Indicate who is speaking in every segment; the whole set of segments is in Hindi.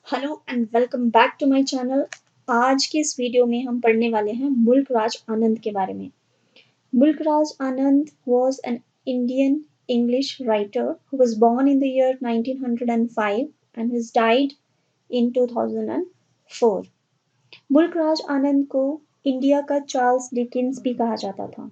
Speaker 1: Hello and welcome back to my channel. आज के इस वीडियो में हम पढ़ने वाले हैं मुल्क राज आनंद के बारे में। मुल्क Raj Anand was an Indian English writer who was born in the year 1905 and has died in 2004. मुल्क राज आनंद को इंडिया का चार्ल्स डिकेंस भी कहा जाता था।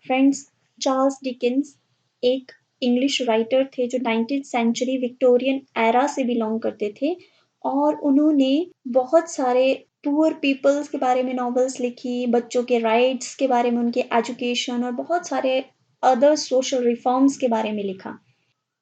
Speaker 1: फ्रेंड्स, चार्ल्स डिकेंस एक इंग्लिश राइटर थे जो 19th सेंचुरी विक्टोरियन एरा से बिलोंग करते थे और उन्होंने बहुत सारे पुअर पीपल्स के बारे में नॉवेल्स लिखी, बच्चों के राइट्स के बारे में, उनके एजुकेशन और बहुत सारे अदर सोशल रिफॉर्म्स के बारे में लिखा।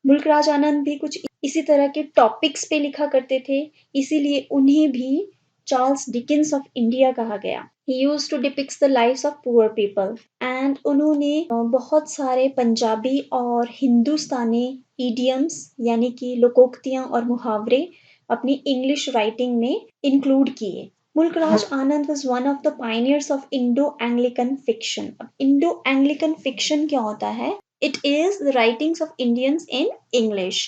Speaker 1: मुल्क राज आनंद भी कुछ इसी तरह के टॉपिक्स पे लिखा करते थे, इसीलिए उन्हें भी चार्ल्स डिकेंस ऑफ इंडिया कहा गया। He used to depict the lives of poor people and उन्होंने बहुत सारे पंजाबी और हिंदुस्तानी इडियम्स यानी कि लोकोक्तियां और मुहावरे अपनी इंग्लिश राइटिंग में इंक्लूड किए। मुल्क Raj Anand was one of the pioneers of Indo-Anglican fiction. अब Indo-Anglican fiction क्या होता है? It is the writings of Indians in English.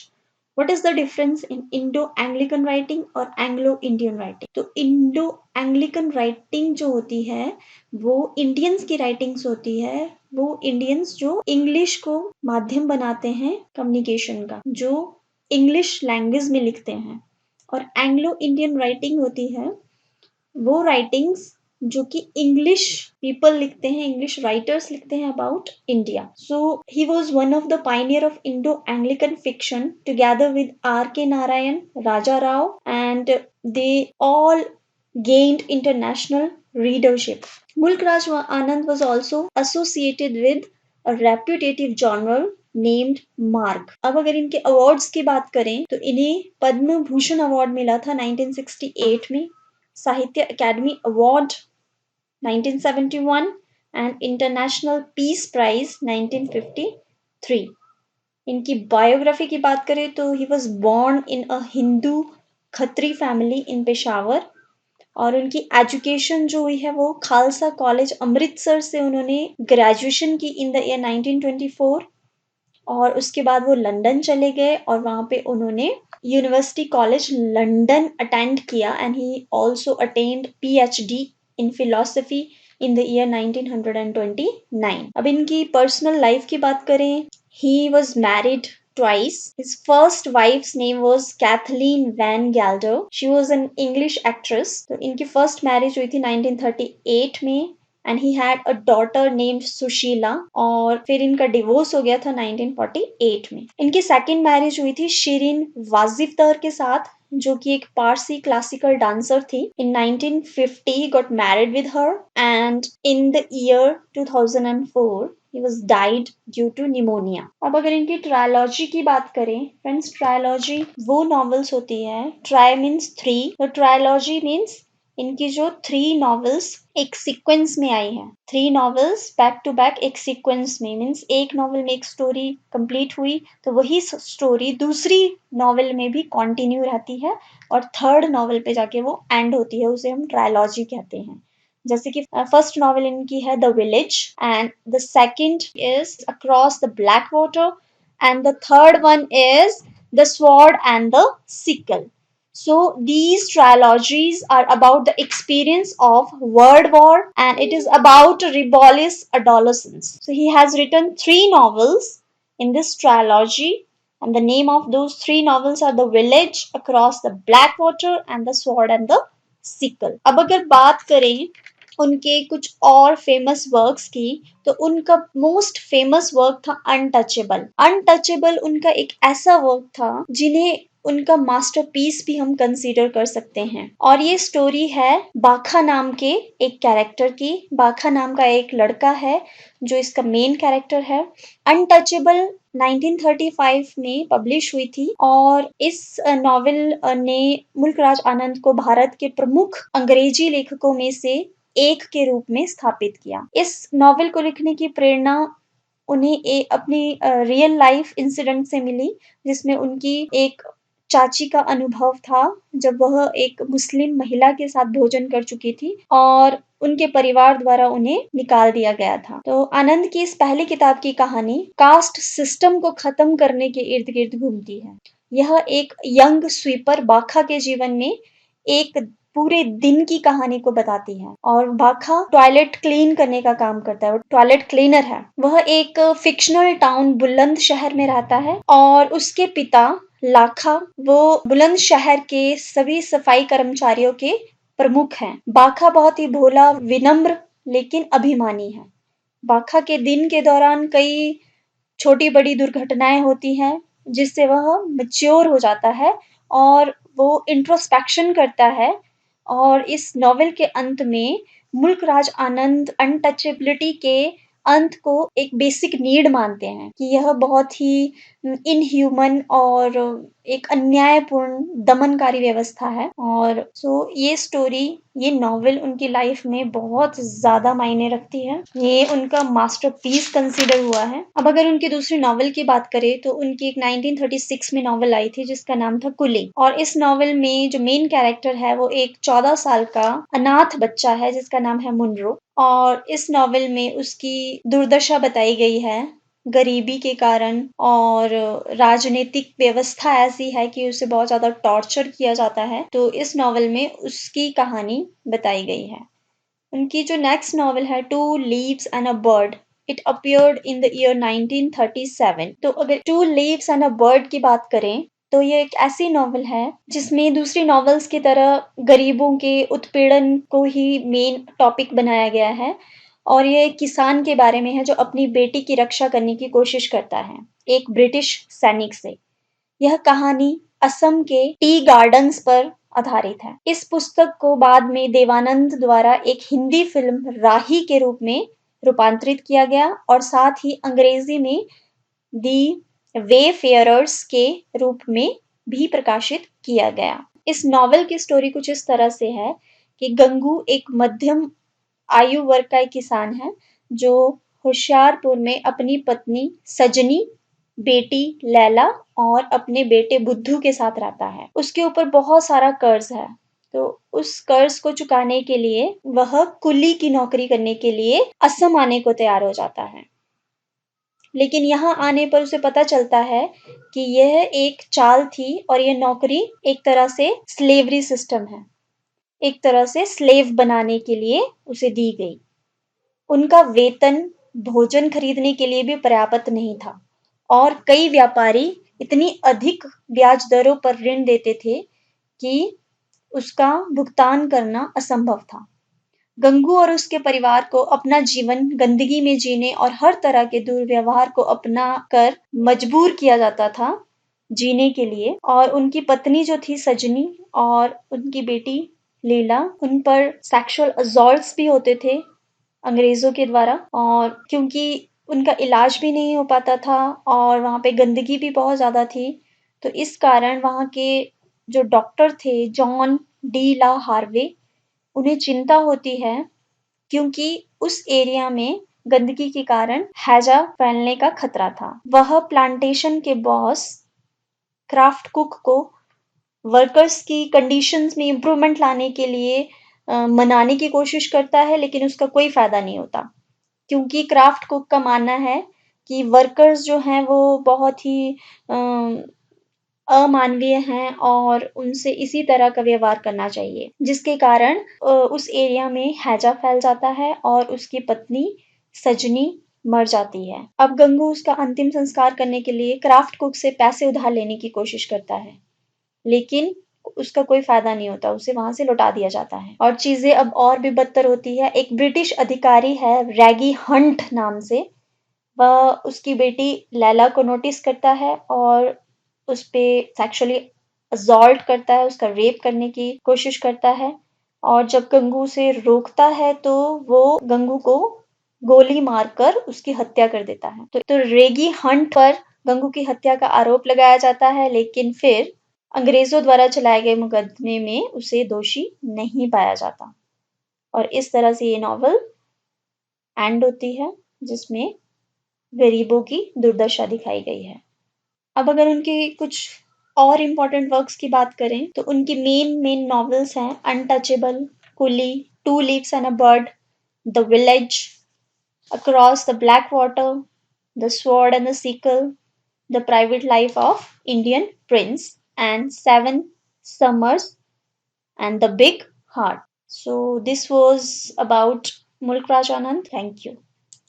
Speaker 1: What is the difference in Indo-Anglican writing और Anglo-Indian writing? तो Indo-Anglican writing जो होती है वो इंडियंस की राइटिंग्स होती है। वो इंडियंस जो इंग्लिश को माध्यम बनाते हैं कम्युनिकेशन का, जो इंग्लिश लैंग्वेज में लिखते हैं। और एंग्लो इंडियन राइटिंग होती है वो राइटिंग्स जो कि इंग्लिश पीपल लिखते हैं, इंग्लिश राइटर्स लिखते हैं about India. So he was one of the pioneer of Indo Anglican fiction together with R.K. Narayan, Raja Rao, and they all gained international readership. Mulk Raj Anand was also associated with a reputative journal named Marg. अब अगर इनके अवार्ड्स की बात करें तो इन्हें पद्म भूषण अवार्ड मिला था 1968 में, Sahitya Akademi award 1971 and international peace prize 1953। इनकी बायोग्राफी की बात करें तो he was born in a Hindu Khatri family in Peshawar और उनकी एजुकेशन जो हुई है वो खालसा कॉलेज अमृतसर से उन्होंने ग्रेजुएशन की इन द ईयर 1924 और उसके बाद वो लंदन चले गए और वहाँ पे उन्होंने यूनिवर्सिटी कॉलेज लंदन अटेंड किया and he also attend PhD in philosophy in the year 1929। अब इनकी पर्सनल लाइफ की बात करें, he was married twice. His first wife's name was Kathleen Van Gelder. She was an English actress. तो इनकी first marriage हुई थी 1938 में and he had a daughter named Sushila और फिर इनका डिवोर्स हो गया था 1948 में। इनकी second marriage हुई थी शिरीन वाजिफ्तर के साथ जो कि एक पारसी क्लासिकल डांसर थी। In 1950 he got married with her and in the year 2004 he was died due to pneumonia. अब अगर इनकी ट्रायलॉजी की बात करें फ्रेंड्स, ट्रायलॉजी वो नॉवेल्स होती है, ट्राई मीन्स थ्री, तो ट्रायलॉजी मीन्स इनकी जो 3 नॉवेल्स एक सीक्वेंस में आई है। 3 नॉवेल्स बैक टू बैक एक सीक्वेंस में, मीन्स एक नॉवेल में एक स्टोरी कंप्लीट हुई तो वही स्टोरी दूसरी नॉवेल में भी कंटिन्यू रहती है और थर्ड नॉवेल पे जाके वो एंड होती है, उसे हम ट्रायलॉजी कहते हैं। जैसे कि फर्स्ट नॉवेल इनकी है the village and the second is across the black water and the third one is the sword and the sickle. So these trilogies are about the experience of World War and it is about rebellious adolescents. So he has written 3 novels in this trilogy and the name of those 3 novels are The Village, Across the Black Water and The Sword and the Sickle. अब अगर बात करें उनके कुछ और फेमस वर्क्स की तो उनका मोस्ट फेमस वर्क था अनटचेबल। अनटचेबल उनका एक ऐसा वर्क था जिन्हें उनका मास्टरपीस भी हम कंसीडर कर सकते हैं और ये स्टोरी है बाखा नाम के एक कैरेक्टर की। बाखा नाम का एक लड़का है जो इसका मेन कैरेक्टर है। अनटचेबल 1935 में पब्लिश हुई थी और इस नॉवेल ने मुल्क राज आनंद को भारत के प्रमुख अंग्रेजी लेखकों में से एक के रूप में स्थापित किया। इस नॉवेल को लिखने की प्रेरणा उन्हें अपनी रियल लाइफ इंसिडेंट से मिली जिसमें उनकी एक चाची का अनुभव था जब वह एक मुस्लिम महिला के साथ भोजन कर चुकी थी और उनके परिवार द्वारा उन्हें निकाल दिया गया था। तो आनंद की इस पहली किताब की कहानी कास्ट सिस्टम को खत्म करने के इर्द गिर्द घूमती है। यह एक यंग स्वीपर बाखा के जीवन में एक पूरे दिन की कहानी को बताती है। और बाखा टॉयलेट क्लीन करने का काम करता है, वो टॉयलेट क्लीनर है। वह एक फिक्शनल टाउन बुलंद शहर में रहता है और उसके पिता लाखा वो बुलंद शहर के सभी सफाई कर्मचारियों के प्रमुख हैं। बाखा बहुत ही भोला, विनम्र लेकिन अभिमानी है। बाखा के दिन के दौरान कई छोटी बड़ी दुर्घटनाएं होती हैं जिससे वह मैच्योर हो जाता है और वो इंट्रोस्पेक्शन करता है। और इस नॉवेल के अंत में मुल्क राज आनंद अनटचेबिलिटी के अंत को एक बेसिक नीड मानते हैं कि यह बहुत ही इनह्यूमन और एक अन्यायपूर्ण दमनकारी व्यवस्था है। और ये स्टोरी, ये नॉवेल उनकी लाइफ में बहुत ज्यादा मायने रखती है। ये उनका मास्टरपीस कंसीडर हुआ है। अब अगर उनकी दूसरी नॉवेल की बात करें तो उनकी एक 1936 में नॉवेल आई थी जिसका नाम था कुली। और इस नॉवेल में जो मेन कैरेक्टर है वो एक 14 साल का अनाथ बच्चा है जिसका नाम है मुनरो। और इस नॉवेल में उसकी दुर्दशा बताई गई है गरीबी के कारण। और राजनीतिक व्यवस्था ऐसी है कि उसे बहुत ज्यादा टॉर्चर किया जाता है। तो इस नॉवेल में उसकी कहानी बताई गई है। उनकी जो नेक्स्ट नॉवेल है two leaves and a bird, it appeared in the year 1937। तो अगर two leaves and a bird की बात करें तो ये एक ऐसी नॉवेल है जिसमें दूसरी नॉवेल्स की तरह गरीबों के उत्पीड़न को ही मेन टॉपिक बनाया गया है। और ये एक किसान के बारे में है जो अपनी बेटी की रक्षा करने की कोशिश करता है एक ब्रिटिश सैनिक से। यह कहानी असम के टी गार्डन्स पर आधारित है। इस पुस्तक को बाद में देवानंद द्वारा एक हिंदी फिल्म राही के रूप में रूपांतरित किया गया और साथ ही अंग्रेजी में दी वेफेयरर्स के रूप में भी प्रकाशित किया गया। इस नॉवेल की स्टोरी कुछ इस तरह से है कि गंगू एक मध्यम आयु वर्ग का एक किसान है जो होशियारपुर में अपनी पत्नी सजनी, बेटी लैला और अपने बेटे बुद्धू के साथ रहता है। उसके ऊपर बहुत सारा कर्ज है। तो उस कर्ज को चुकाने के लिए वह कुली की नौकरी करने के लिए असम आने को तैयार हो जाता है। लेकिन यहाँ आने पर उसे पता चलता है कि यह एक चाल थी और यह नौकरी एक तरह से स्लेवरी सिस्टम है। एक तरह से स्लेव बनाने के लिए उसे दी गई। उनका वेतन भोजन खरीदने के लिए भी पर्याप्त नहीं था और कई व्यापारी इतनी अधिक ब्याज दरों पर ऋण देते थे कि उसका भुगतान करना असंभव था। गंगू और उसके परिवार को अपना जीवन गंदगी में जीने और हर तरह के दुर्व्यवहार को अपना कर मजबूर किया जाता था जीने के लिए। और उनकी पत्नी जो थी सजनी और उनकी बेटी लीला, उन पर सेक्सुअल असॉल्ट्स भी होते थे अंग्रेजों के द्वारा। और क्योंकि उनका इलाज भी नहीं हो पाता था और वहाँ पे गंदगी भी बहुत ज्यादा थी, तो इस कारण वहाँ के जो डॉक्टर थे जॉन डी ला हार्वे, उन्हें चिंता होती है क्योंकि उस एरिया में गंदगी के कारण हैजा फैलने का खतरा था। वह प्लांटेशन के बॉस क्राफ्ट कुक को वर्कर्स की कंडीशंस में इम्प्रूवमेंट लाने के लिए मनाने की कोशिश करता है, लेकिन उसका कोई फायदा नहीं होता क्योंकि क्राफ्ट कुक का मानना है कि वर्कर्स जो हैं वो बहुत ही अमानवीय हैं और उनसे इसी तरह का व्यवहार करना चाहिए, जिसके कारण उस एरिया में हैजा फैल जाता है और उसकी पत्नी सजनी मर जाती है। अब गंगू उसका अंतिम संस्कार करने के लिए क्राफ्ट कुक से पैसे उधार लेने की कोशिश करता है, लेकिन उसका कोई फायदा नहीं होता, उसे वहां से लौटा दिया जाता है। और चीजें अब और भी बदतर होती है। एक ब्रिटिश अधिकारी है रैगी हंट नाम से, वह उसकी बेटी लैला को नोटिस करता है और उस पे सेक्सुअली असॉल्ट करता है, उसका रेप करने की कोशिश करता है। और जब गंगू उसे रोकता है तो वो गंगू को गोली मारकर उसकी हत्या कर देता है। तो रेगी हंट पर गंगू की हत्या का आरोप लगाया जाता है, लेकिन फिर अंग्रेजों द्वारा चलाए गए मुकदमे में उसे दोषी नहीं पाया जाता। और इस तरह से ये नॉवल एंड होती है जिसमें गरीबों की दुर्दशा दिखाई गई है। अब अगर उनकी कुछ और इम्पोर्टेंट वर्क्स की बात करें तो उनकी मेन नॉवेल्स हैं untouchable, coolie, two leaves and a bird, the village, across the black water, the sword and the sickle, The Private Life of Indian Prince, and Seven Summers and The Big Heart. So this was about Mulk Raj Anand. Thank you.